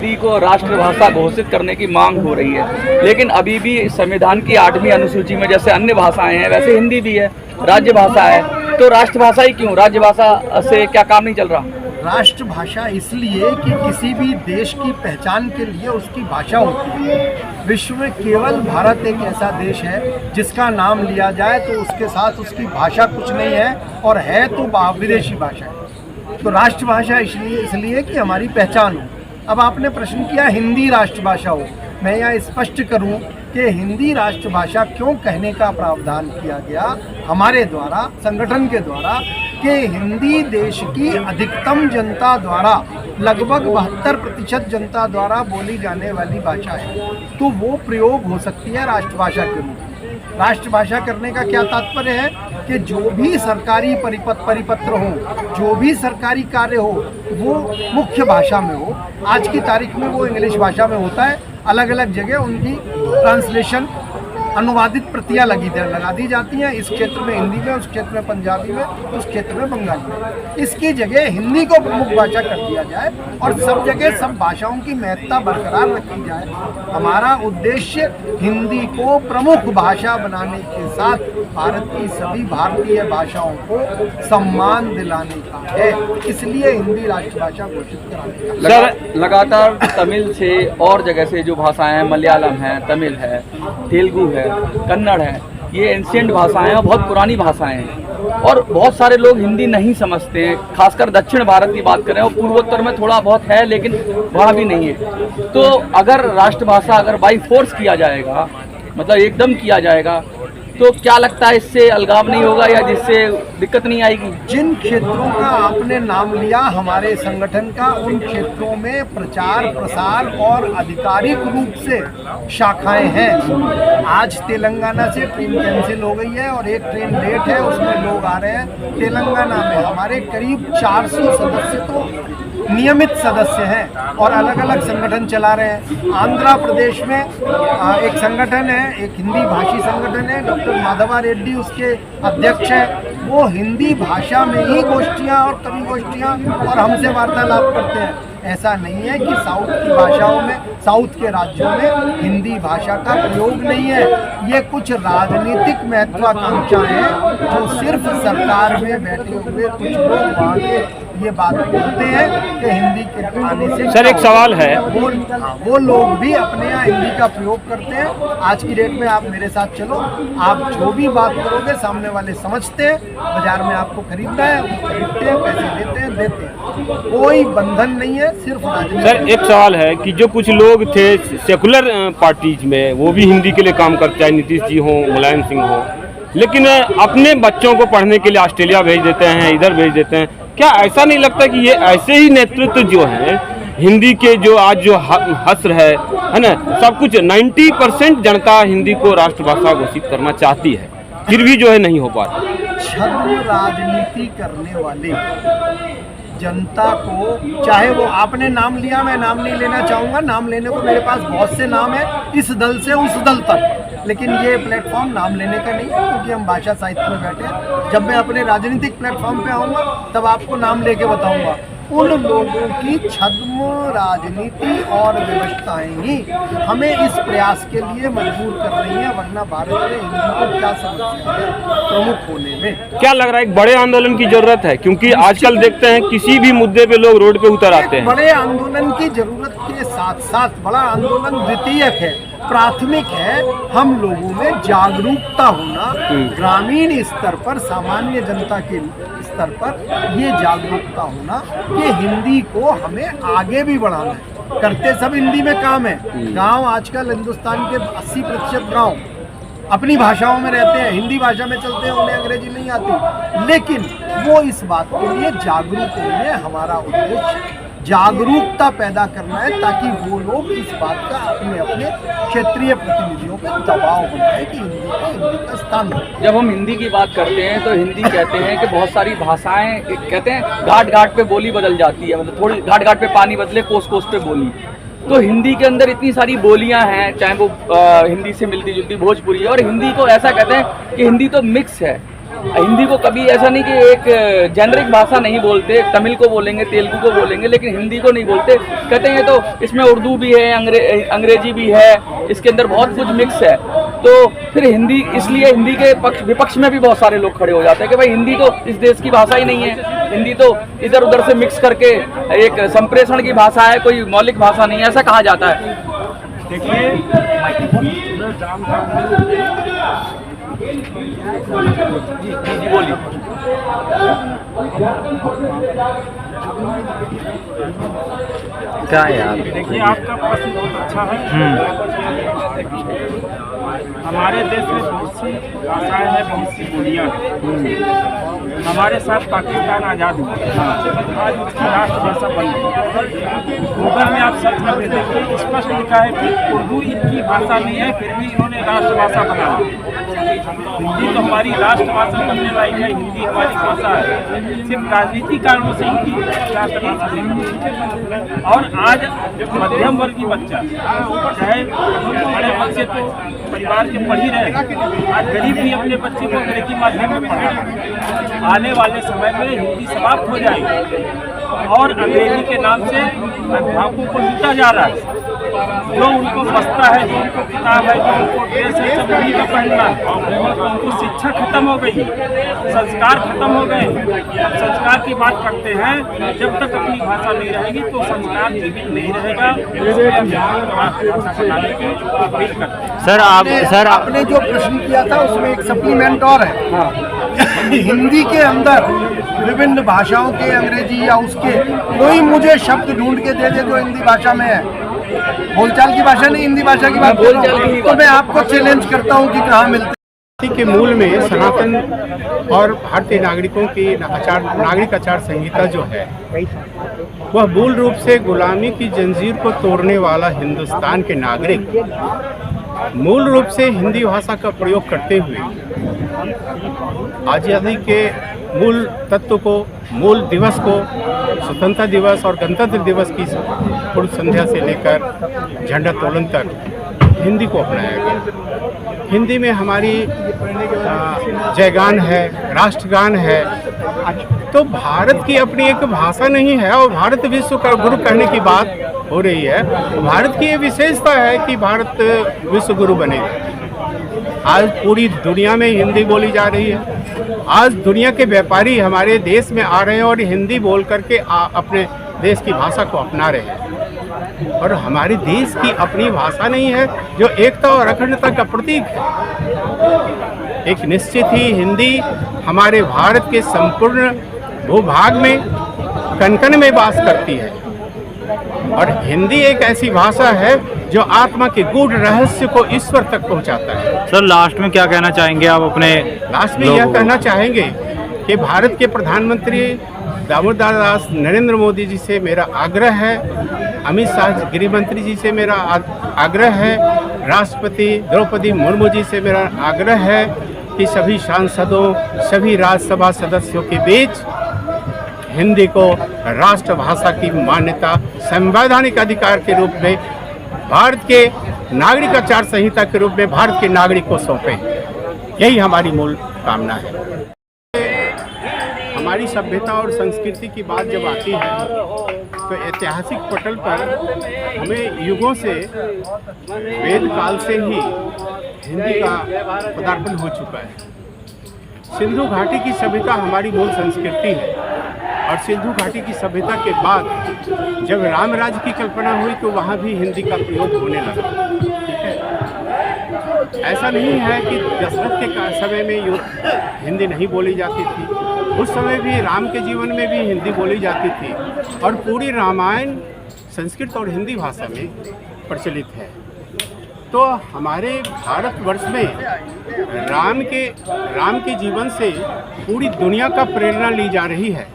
हिंदी को राष्ट्रभाषा घोषित करने की मांग हो रही है, लेकिन अभी भी संविधान की 8वीं अनुसूची में जैसे अन्य भाषाएं हैं वैसे हिंदी भी है, राजभाषा है। तो राष्ट्रभाषा ही क्यों? राजभाषा से क्या काम नहीं चल रहा? राष्ट्रभाषा इसलिए कि किसी भी देश की पहचान के लिए उसकी भाषा होती है। विश्व में केवल भारत एक ऐसा देश है जिसका नाम लिया जाए तो उसके साथ उसकी भाषा कुछ नहीं है, और है तो विदेशी भाषा है। तो राष्ट्रभाषा इसलिए कि हमारी पहचान हो। अब आपने प्रश्न किया हिंदी राष्ट्रभाषा हो, मैं यहाँ स्पष्ट करूँ कि हिंदी राष्ट्रभाषा क्यों कहने का प्रावधान किया गया हमारे द्वारा, संगठन के द्वारा, कि हिंदी देश की अधिकतम जनता द्वारा, लगभग 72% जनता द्वारा बोली जाने वाली भाषा है, तो वो प्रयोग हो सकती है राष्ट्रभाषा के रूप में। राष्ट्रभाषा करने का क्या तात्पर्य है कि जो भी सरकारी परिपत्र हो, जो भी सरकारी कार्य हो, वो मुख्य भाषा में हो। आज की तारीख में वो इंग्लिश भाषा में होता है, अलग अलग जगह उनकी ट्रांसलेशन, अनुवादित प्रतियां लगा दी जाती हैं। इस क्षेत्र में हिंदी में, उस क्षेत्र में पंजाबी में, उस क्षेत्र में बंगाली में। इसकी जगह हिंदी को प्रमुख भाषा कर दिया जाए और सब जगह सब भाषाओं की महत्ता बरकरार रखी जाए। हमारा उद्देश्य हिंदी को प्रमुख भाषा बनाने के साथ भारत की सभी भारतीय भाषाओं को सम्मान दिलाने का है, इसलिए हिंदी राष्ट्रभाषा घोषित कराने का। सर, लगातार तमिल से और जगह से जो भाषाएं हैं, मलयालम है, तमिल है, तेलुगु है, कन्नड़ है, ये एंशिएंट भाषाएं हैं, बहुत पुरानी भाषाएं हैं, और बहुत सारे लोग हिंदी नहीं समझते हैं। खासकर दक्षिण भारत की बात करें, और पूर्वोत्तर में थोड़ा बहुत है लेकिन वहाँ भी नहीं है। तो अगर राष्ट्रभाषा अगर बाई फोर्स किया जाएगा, मतलब एकदम किया जाएगा, तो क्या लगता है इससे अलगाव नहीं होगा या जिससे दिक्कत नहीं आएगी? जिन क्षेत्रों का आपने नाम लिया हमारे संगठन का, उन क्षेत्रों में प्रचार प्रसार और आधिकारिक रूप से शाखाएं हैं। आज तेलंगाना से ट्रेन कैंसिल हो गई है और एक ट्रेन लेट है, उसमें लोग आ रहे हैं। तेलंगाना में हमारे करीब 400 सदस्य तो नियमित सदस्य हैं और अलग अलग संगठन चला रहे हैं। आंध्र प्रदेश में एक संगठन है, एक हिंदी भाषी संगठन है, डॉक्टर माधवा रेड्डी उसके अध्यक्ष हैं। वो हिंदी भाषा में ही गोष्ठियाँ और कवि गोष्ठियाँ और हमसे वार्तालाप करते हैं। ऐसा नहीं है कि साउथ की भाषाओं में, साउथ के राज्यों में हिंदी भाषा का प्रयोग नहीं है। ये कुछ राजनीतिक महत्वाकांक्षा है जो सिर्फ सरकार में बैठे हुए कुछ लोग वहाँ के ये बात बोलते हैं कि हिंदी के आने से। सर, एक सवाल है, वो लोग भी अपने यहाँ हिंदी का प्रयोग करते हैं। आज की डेट में आप मेरे साथ चलो, आप जो भी बात करोगे सामने वाले समझते हैं। बाजार में आपको खरीदना है, वो खरीदते हैं, पैसे देते हैं, देते हैं। कोई बंधन नहीं है, सिर्फ राजनीति। सर, एक सवाल है कि जो कुछ लोग थे सेकुलर पार्टीज में, वो भी हिंदी के लिए काम करते, चाहे नीतीश जी हो, मुलायम सिंह हो, लेकिन अपने बच्चों को पढ़ने के लिए ऑस्ट्रेलिया भेज देते हैं, इधर भेज देते हैं। क्या ऐसा नहीं लगता कि ये ऐसे ही नेतृत्व जो है हिंदी के, जो आज जो हस्र है ना, सब कुछ 90% जनता हिंदी को राष्ट्रभाषा घोषित करना चाहती है, फिर भी जो है नहीं हो पा रहा। छद्म राजनीति करने वाले जनता को, चाहे वो आपने नाम लिया, मैं नाम नहीं लेना चाहूँगा, नाम लेने को मेरे पास बहुत से नाम है, इस दल से उस दल तक, लेकिन ये प्लेटफॉर्म नाम लेने का नहीं है क्योंकि हम भाषा साहित्य में बैठे हैं। जब मैं अपने राजनीतिक प्लेटफॉर्म पे आऊँगा तब आपको नाम लेके बताऊँगा। उन लोगों की छद्म राजनीति और व्यवस्थाएं ही हमें इस प्रयास के लिए मजबूर कर रही हैं, वरना भारत में हिंदी को क्या समस्या है प्रमुख होने में। क्या लग रहा है एक बड़े आंदोलन की जरूरत है, क्योंकि आजकल देखते हैं किसी भी मुद्दे पे लोग रोड पे उतर आते हैं। बड़े आंदोलन की जरूरत के साथ साथ बड़ा आंदोलन द्वितीयक है, प्राथमिक है हम लोगों में जागरूकता होना, ग्रामीण स्तर पर, सामान्य जनता के स्तर पर ये जागरूकता होना कि हिंदी को हमें आगे भी बढ़ाना है। करते सब हिंदी में काम है। गांव आजकल हिंदुस्तान के 80% गांव अपनी भाषाओं में रहते हैं, हिंदी भाषा में चलते हैं, उन्हें अंग्रेजी नहीं आती, लेकिन वो इस बात के लिए जागरूक होने, हमारा उद्देश्य जागरूकता पैदा करना है ताकि वो लोग इस बात का अपने अपने क्षेत्रीय प्रतिनिधियों पर दबाव बनाए कि हिंदी का स्थान हो। जब हम हिंदी की बात करते हैं तो हिंदी कहते हैं कि बहुत सारी भाषाएं, कहते हैं घाट घाट पे बोली बदल जाती है, मतलब थोड़ी घाट घाट पे पानी बदले, कोस कोस पे बोली। तो हिंदी के अंदर इतनी सारी बोलियां हैं, चाहे वो हिंदी से मिलती जुलती भोजपुरी है, और हिंदी को ऐसा कहते हैं कि हिंदी तो मिक्स है। हिंदी को कभी ऐसा नहीं कि एक जेनरिक भाषा नहीं बोलते, तमिल को बोलेंगे, तेलुगु को बोलेंगे, लेकिन हिंदी को नहीं बोलते। कहते हैं तो इसमें उर्दू भी है, अंग्रेजी भी है, इसके अंदर बहुत कुछ मिक्स है। तो फिर हिंदी, इसलिए हिंदी के विपक्ष में भी बहुत सारे लोग खड़े हो जाते हैं कि भाई हिंदी तो इस देश की भाषा ही नहीं है, हिंदी तो इधर उधर से मिक्स करके एक संप्रेषण की भाषा है, कोई मौलिक भाषा नहीं है, ऐसा कहा जाता है। देखिए, जी बोलिए। क्या यार, देखिए आपका प्रश्न बहुत अच्छा है। हमारे देश में बहुत सी भाषाएं हैं, बहुत सी बोलियां हैं। हमारे साथ पाकिस्तान आज़ाद हुआ, आज उसकी राष्ट्रभाषा बन गई। गूगल में आप सर्च करके देखिए, स्पष्ट लिखा है कि उर्दू इनकी भाषा नहीं है, फिर भी इन्होंने राष्ट्रभाषा बना दी। हिंदी तो हमारी राष्ट्रभाषा बनने लायक है, हिंदी हमारी भाषा है। सिर्फ राजनीतिक कारणों से हिंदी राष्ट्रभाषा नहीं। और आज मध्यम वर्गीय बच्चा, चाहे बड़े बच्चे तो परिवार के पढ़ ही रहे, आज गरीब भी अपने बच्चे को अंग्रेजी माध्यम में पढ़ा। आने वाले समय में हिंदी समाप्त हो जाएगी और अंग्रेजी के नाम से अध्यापकों को लूटा जा रहा है। जो उनको बसता है, जो उनको किताब है, जो उनको ड्रेस है, सब उन्हीं का पहनना है। उनको शिक्षा खत्म हो गई, संस्कार खत्म हो गए। हम संस्कार की बात करते हैं, जब तक अपनी भाषा नहीं रहेगी तो संस्कार जीवित नहीं रहेगा। सर आपने जो प्रश्न किया था उसमें एक सप्लीमेंट और है। हिंदी के अंदर विभिन्न भाषाओं के, अंग्रेजी या उसके, कोई मुझे शब्द ढूंढ के दे दे जो हिंदी भाषा में है। बोलचाल की भाषा नहीं, हिंदी भाषा की बात कर रहा हूं। तो मैं आपको चैलेंज करता हूं कि कहाँ मिलते के मूल में सनातन और भारतीय नागरिकों की नागरिक आचार संहिता जो है, वह मूल रूप से गुलामी की जंजीर को तोड़ने वाला हिंदुस्तान के नागरिक मूल रूप से हिंदी भाषा का प्रयोग करते हुए आज़ादी के मूल तत्व को, मूल दिवस को, स्वतंत्रता दिवस और गणतंत्र दिवस की पूर्व संध्या से लेकर झंडा तोलन तक हिंदी को अपनाया गया। हिंदी में हमारी जयगान है, राष्ट्रगान है। तो भारत की अपनी एक भाषा नहीं है और भारत विश्व का गुरु कहने की बात हो रही है। भारत की ये विशेषता है कि भारत विश्व गुरु बनेगा। आज पूरी दुनिया में हिंदी बोली जा रही है। आज दुनिया के व्यापारी हमारे देश में आ रहे हैं और हिंदी बोल करके अपने देश की भाषा को अपना रहे हैं। और हमारे देश की अपनी भाषा नहीं है जो एकता और अखंडता का प्रतीक है। एक निश्चित ही हिंदी हमारे भारत के संपूर्ण भूभाग में कण-कण में वास करती है। और हिंदी एक ऐसी भाषा है जो आत्मा के गूढ़ रहस्य को ईश्वर तक पहुंचाता है। सर, लास्ट में क्या कहना चाहेंगे आप अपने? लास्ट में यह कहना चाहेंगे कि भारत के प्रधानमंत्री दामोदर दास नरेंद्र मोदी जी से मेरा आग्रह है, अमित शाह गृह मंत्री जी से मेरा आग्रह है, राष्ट्रपति द्रौपदी मुर्मू जी से मेरा आग्रह है कि सभी सांसदों, सभी राज्यसभा सदस्यों के बीच हिंदी को राष्ट्रभाषा की मान्यता संवैधानिक अधिकार के रूप में, भारत के नागरिक आचार संहिता के रूप में भारत के नागरिक को सौंपें। यही हमारी मूल कामना है। हमारी सभ्यता और संस्कृति की बात जब आती है तो ऐतिहासिक पटल पर हमें युगों से, वेद काल से ही हिंदी का पदार्पण हो चुका है। सिंधु घाटी की सभ्यता हमारी मूल संस्कृति है और सिंधु घाटी की सभ्यता के बाद जब राम राज्य की कल्पना हुई तो वहाँ भी हिंदी का प्रयोग होने लगा। ठीक है, ऐसा नहीं है कि दशरथ के समय में हिंदी नहीं बोली जाती थी। उस समय भी राम के जीवन में भी हिंदी बोली जाती थी और पूरी रामायण संस्कृत और हिंदी भाषा में प्रचलित है। तो हमारे भारतवर्ष में राम के जीवन से पूरी दुनिया का प्रेरणा ली जा रही है।